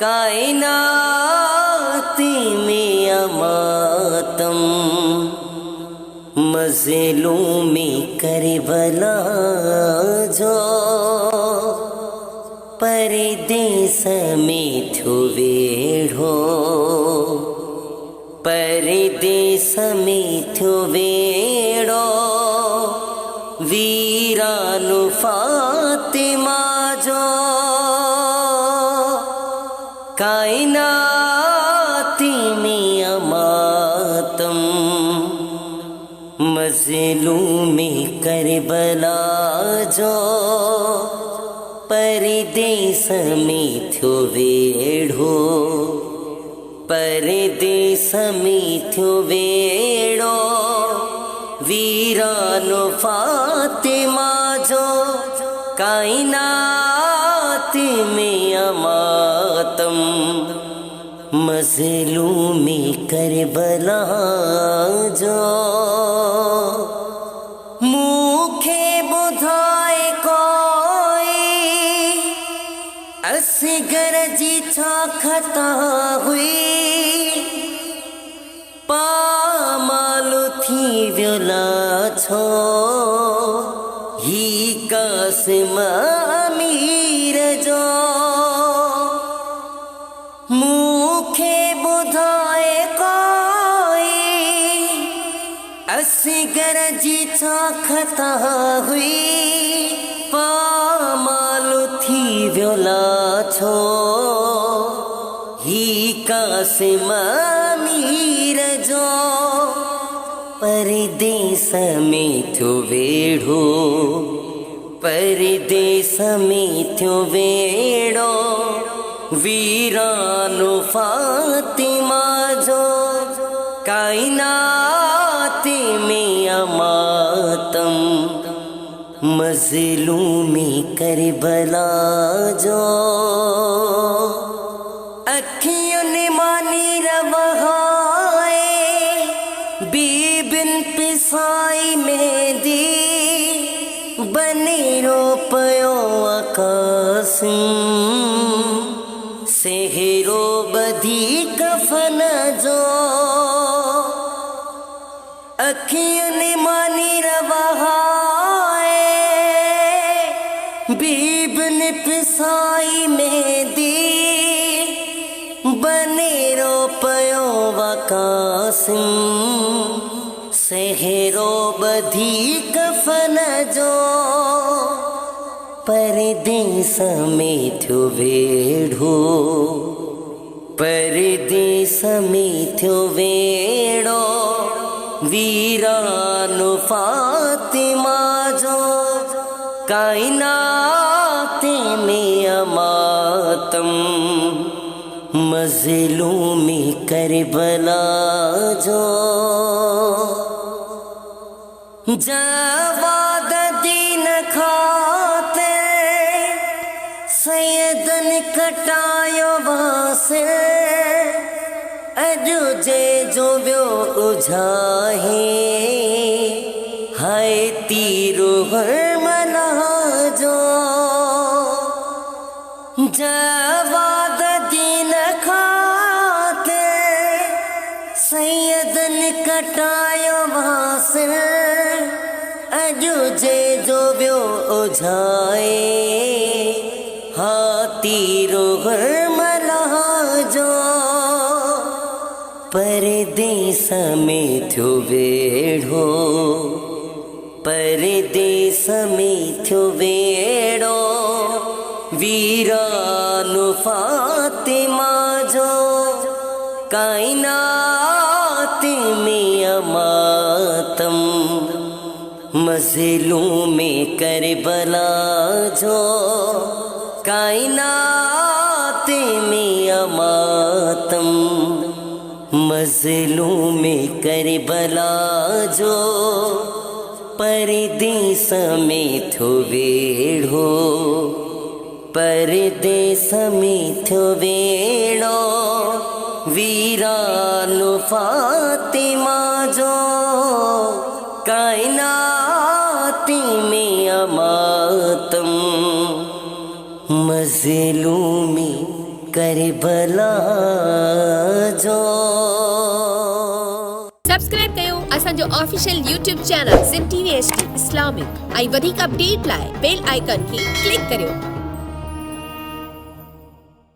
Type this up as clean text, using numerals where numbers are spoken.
कायनात में अमातम मज़लूमी करबला जो परदेस में थो वेढ़ो परदेस में थो वेढ़ो वीरानु फातिमा जो कायनात में अमातम मज़लूमी करबला जो परदेस में थो वेढ़ो परदेस में थो वेढ़ो वीरानो फातिमा जो कायनात में अमातम मज़लूमी करबला जो मुखे बुधाए कोई असगर जी छा खता हुई पामालु थी व्योला छो ही कासिम अमीर जो मुखे बुधाए कोई असगर जी छा खता हुई पामालु थी व्योला छो ही कासिम अमीर जो परदेस में थो वेढ़ो परदेस में थो वेढ़ो वीरानो फातिमा जो कायनात में अमातम मज़लूमी करबला जो अखियों ने मानी रवहाए बीबिन पिसाई में दी बनी रो पयो आकासिम सेहरो बधी कफन जो अखियों ने मानी रवहाए बीबिन पिसाई में दी बने रो पयो वकासिम सेहरो बधी कफन जो परदेस में थो वेढ़ो परदेस में थो वेढ़ो वीरानो फातिमा जो कायनात में अमातम मज़लूमी करबला जो जवाद दीन खाते सैयदन कटायो वासे अजो जे जो व्यो उझाहे हाय तीरो हरमला जो जवाद दीन खाते सैयदन कटायो वासे अजो जे जो व्यो उझाए हाथीरो हरमला जो परदेस में थो वेढ़ो परदेस में थो वेढ़ो वीरानो फातिमा जो कायनात में अमातम मज़लूमी करबला जो कायनात में अमातम मज़लूमी करबला जो परदेस में थो वेढ़ो परदेस में थो वेढ़ो वीरानो फातिमा जो कायनात में अमातम मज़लूमी करबला जो। सब्सक्राइब कयो असांजो official YouTube channel Sindh TV HD Islamic ऐं वधीक अपडेट लाइ बेल आइकन खे क्लिक करियो।